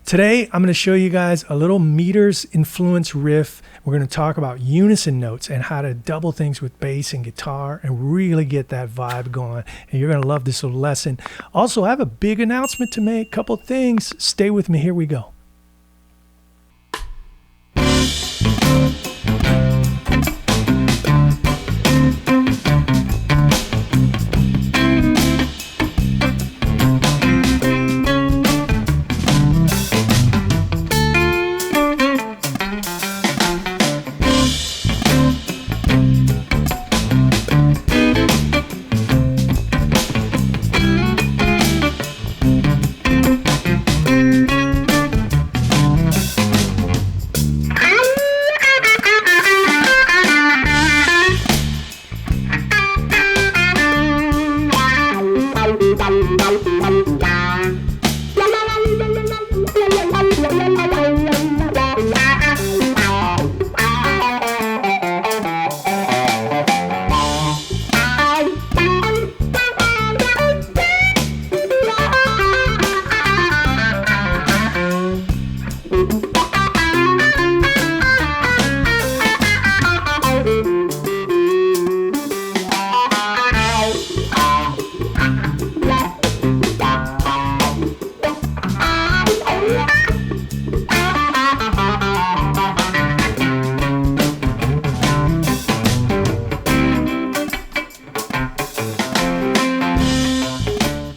Today, I'm going to show you guys a little meters influence riff. We're going to talk about unison notes and how to double things with bass and guitar and really get that vibe going. And you're going to love this little lesson. Also, I have a big announcement to make, couple things. Stay with me. Here we go.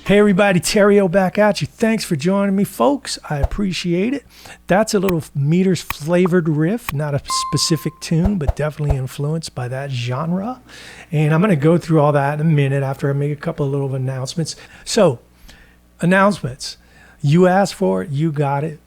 Hey everybody, Terrio back at you. Thanks for joining me, folks. I appreciate it. That's a little meters flavored riff, not a specific tune, but definitely influenced by that genre. And I'm going to go through all that in a minute after I make a couple of little announcements. So, announcements. You asked for it, you got it.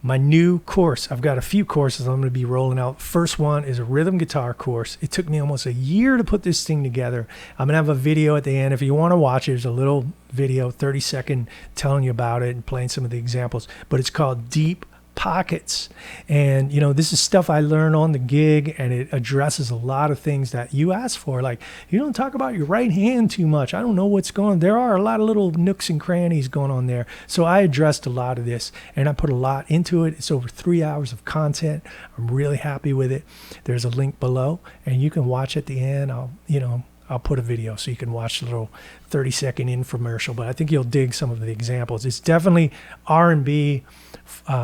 My new course. I've got a few courses I'm going to be rolling out. First one is a rhythm guitar course. It took me almost a year to put this thing together. I'm going to have a video at the end. If you want to watch it, there's a little video, 30-second, telling you about it and playing some of the examples. But it's called Deep Pockets. And, you know, this is stuff I learned on the gig, and it addresses a lot of things that you asked for. Like, you don't talk about your right hand too much. I don't know what's going on. There are a lot of little nooks and crannies going on there. So I addressed a lot of this, and I put a lot into it. It's over 3 hours of content. I'm really happy with it. There's a link below, and you can watch at the end. I'll put a video so you can watch the little 30-second infomercial, but I think you'll dig some of the examples. It's definitely R&B,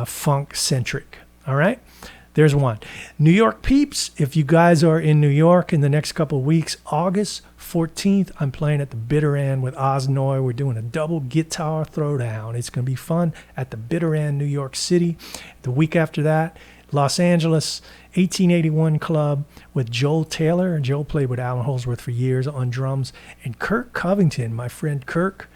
funk-centric, all right? There's one. New York peeps, if you guys are in New York in the next couple of weeks, August 14th, I'm playing at the Bitter End with Osnoy. We're doing a double guitar throwdown. It's going to be fun at the Bitter End, New York City. The week after that, Los Angeles, 1881 Club with Joel Taylor. Joel played with Alan Holdsworth for years on drums. And Kirk Covington, my friend Kirk,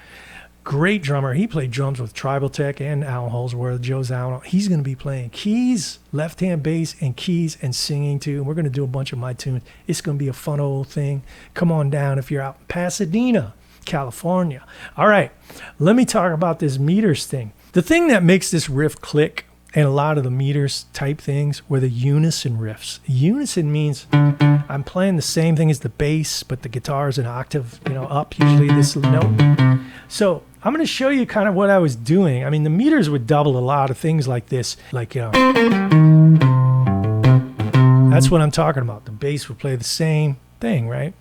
great drummer. He played drums with Tribal Tech and Alan Holdsworth, Joe Zawinul. He's going to be playing keys, left-hand bass, and keys and singing too. And we're going to do a bunch of my tunes. It's going to be a fun old thing. Come on down if you're out in Pasadena, California. All right, let me talk about this meters thing. The thing that makes this riff click and a lot of the meters type things were the unison riffs. Unison means I'm playing the same thing as the bass, but the guitar is an octave, up usually this note. So I'm going to show you kind of what I was doing. I mean, the meters would double a lot of things like this, like, that's what I'm talking about. The bass would play the same thing, right?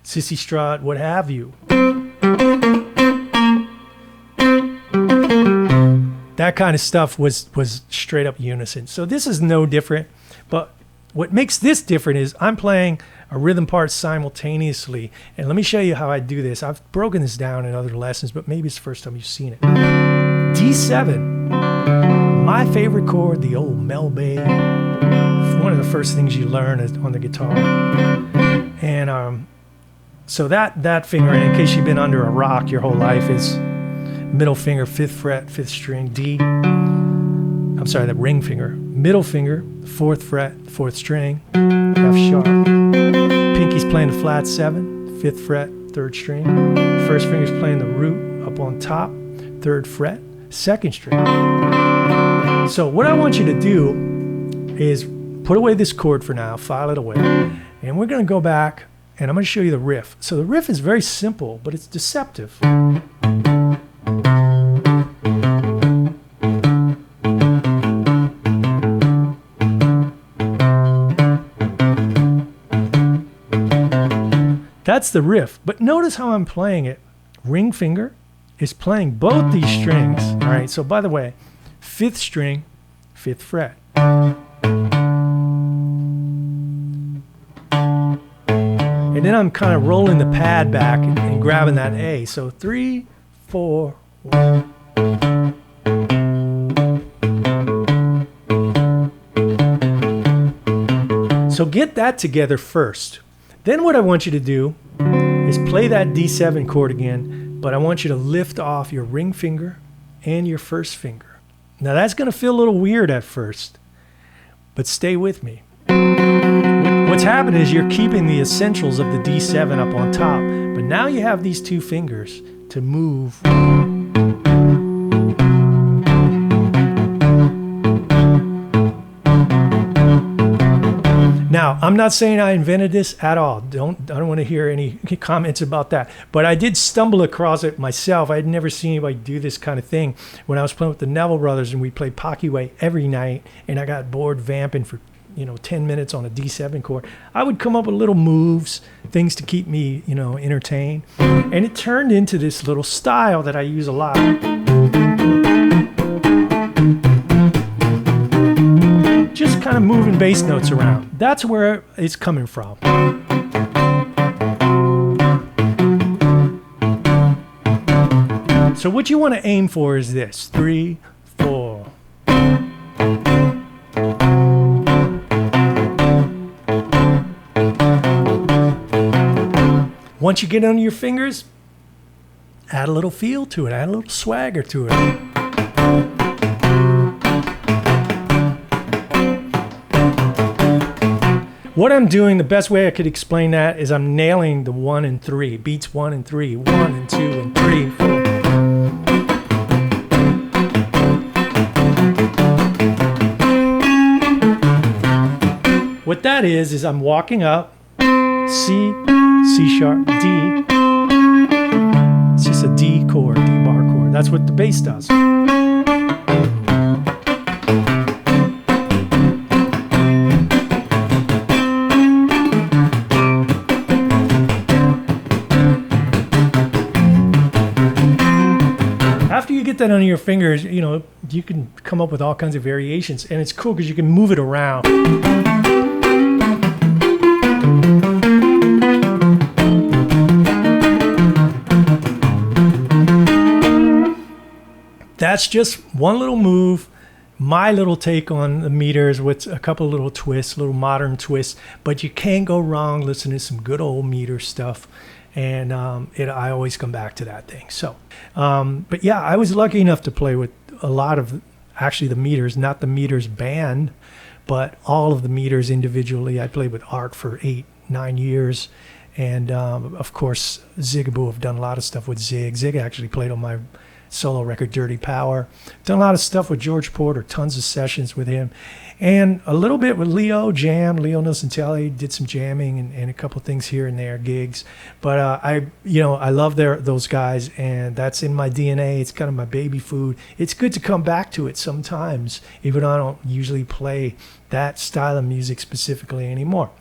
Sissy strut, what have you. That kind of stuff was straight up unison. So this is no different, but what makes this different is I'm playing a rhythm part simultaneously. And let me show you how I do this. I've broken this down in other lessons, but maybe it's the first time you've seen it. D7, my favorite chord, the old Mel Bay. One of the first things you learn is on the guitar. And so that finger, and in case you've been under a rock your whole life, is middle finger, 5th fret, 5th string, D. I'm sorry, that ring finger. Middle finger, 4th fret, 4th string, F sharp. Pinky's playing the flat 7, 5th fret, 3rd string. First finger's playing the root up on top, 3rd fret, 2nd string. So what I want you to do is put away this chord for now, file it away, and we're going to go back and I'm going to show you the riff. So the riff is very simple, but it's deceptive. that's the riff. But notice how I'm playing it. Ring finger is playing both these strings. All right, so by the way, 5th string, 5th fret. And then I'm kind of rolling the pad back and grabbing that A. So 3, 4, 1. So get that together first. Then what I want you to do is play that D7 chord again, but I want you to lift off your ring finger and your 1st finger. Now that's going to feel a little weird at first, but stay with me. What's happening is you're keeping the essentials of the D7 up on top, but now you have these 2 fingers to move. Now, I'm not saying I invented this at all. I don't want to hear any comments about that. But I did stumble across it myself. I had never seen anybody do this kind of thing when I was playing with the Neville Brothers, and we played Pockway every night, and I got bored vamping for 10 minutes on a D7 chord. I would come up with little moves, things to keep me, entertained. And it turned into this little style that I use a lot. Just kind of moving bass notes around. That's where it's coming from. So what you want to aim for is this. 3, 4. Once you get under your fingers, add a little feel to it, add a little swagger to it. What I'm doing, the best way I could explain that is I'm nailing the 1 and 3, beats 1 and 3, 1 and 2 and 3, 4. What that is I'm walking up, C, C sharp, D. It's just a D chord, D bar chord. That's what the bass does. After you get that under your fingers, you can come up with all kinds of variations, and it's cool because you can move it around. That's just one little move, my little take on the meters with a couple of little twists, little modern twists, but you can't go wrong listening to some good old meter stuff. And I always come back to that thing. So, but yeah, I was lucky enough to play with a lot of actually the meters, not the meters band, but all of the meters individually. I played with Art for 8-9 years. And of course, Zigaboo have done a lot of stuff with Zig. Zig actually played on my solo record Dirty Power. Done a lot of stuff with George Porter, tons of sessions with him, and a little bit with Leo Nocentelli, did some jamming and a couple things here and there, gigs. But I love those guys, and that's in my DNA. It's kind of my baby food. It's good to come back to it sometimes, even though I don't usually play that style of music specifically anymore.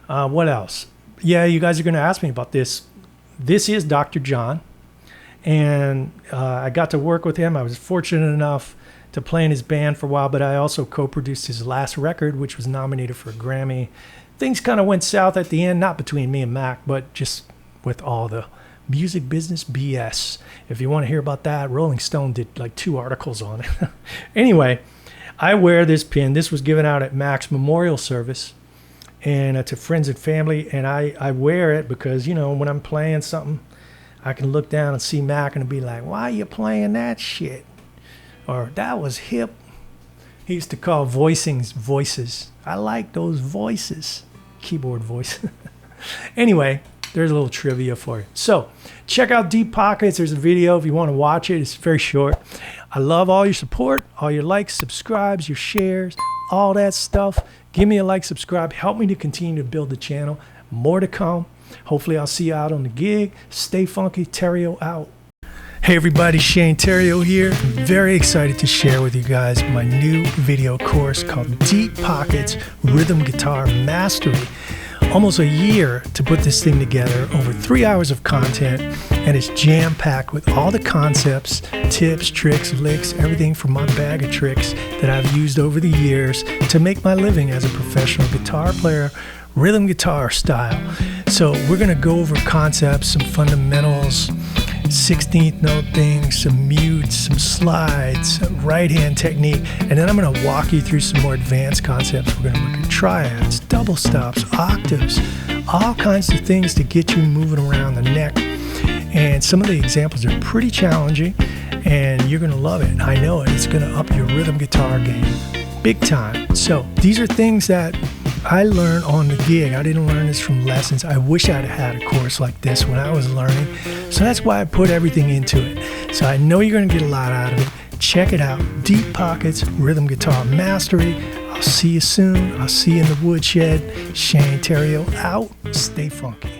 What else? Yeah, you guys are going to ask me about this. This is Dr. John. And I got to work with him. I was fortunate enough to play in his band for a while, but I also co-produced his last record, which was nominated for a Grammy. Things kind of went south at the end, not between me and Mac, but just with all the music business BS. If you want to hear about that, Rolling Stone did like 2 articles on it. Anyway, I wear this pin. This was given out at Mac's memorial service and to friends and family, and I wear it because, when I'm playing something, I can look down and see Mac and be like, why are you playing that shit? Or that was hip. He used to call voicings voices. I like those voices. Keyboard voice. Anyway, there's a little trivia for you. So check out Deep Pockets. There's a video if you want to watch it. It's very short. I love all your support, all your likes, subscribes, your shares, all that stuff. Give me a like, subscribe. Help me to continue to build the channel. More to come. Hopefully I'll see you out on the gig. Stay funky. Terrio out. Hey everybody, Shane Terrio here. I'm very excited to share with you guys my new video course called Deep Pockets Rhythm Guitar Mastery. almost a year to put this thing together, over 3 hours of content, and it's jam-packed with all the concepts, tips, tricks, licks, everything from my bag of tricks that I've used over the years to make my living as a professional guitar player, rhythm guitar style. So we're gonna go over concepts, some fundamentals, 16th note things, some mutes, some slides, right hand technique, and then I'm going to walk you through some more advanced concepts. We're going to look at triads, double stops, octaves, all kinds of things to get you moving around the neck. And some of the examples are pretty challenging, and you're going to love it. I know it. It's going to up your rhythm guitar game big time. So these are things that I learned on the gig. I didn't learn this from lessons. I wish I'd had a course like this when I was learning. So that's why I put everything into it. So I know you're going to get a lot out of it. Check it out. Deep Pockets Rhythm Guitar Mastery. I'll see you soon. I'll see you in the woodshed. Shane Terrio out. Stay funky.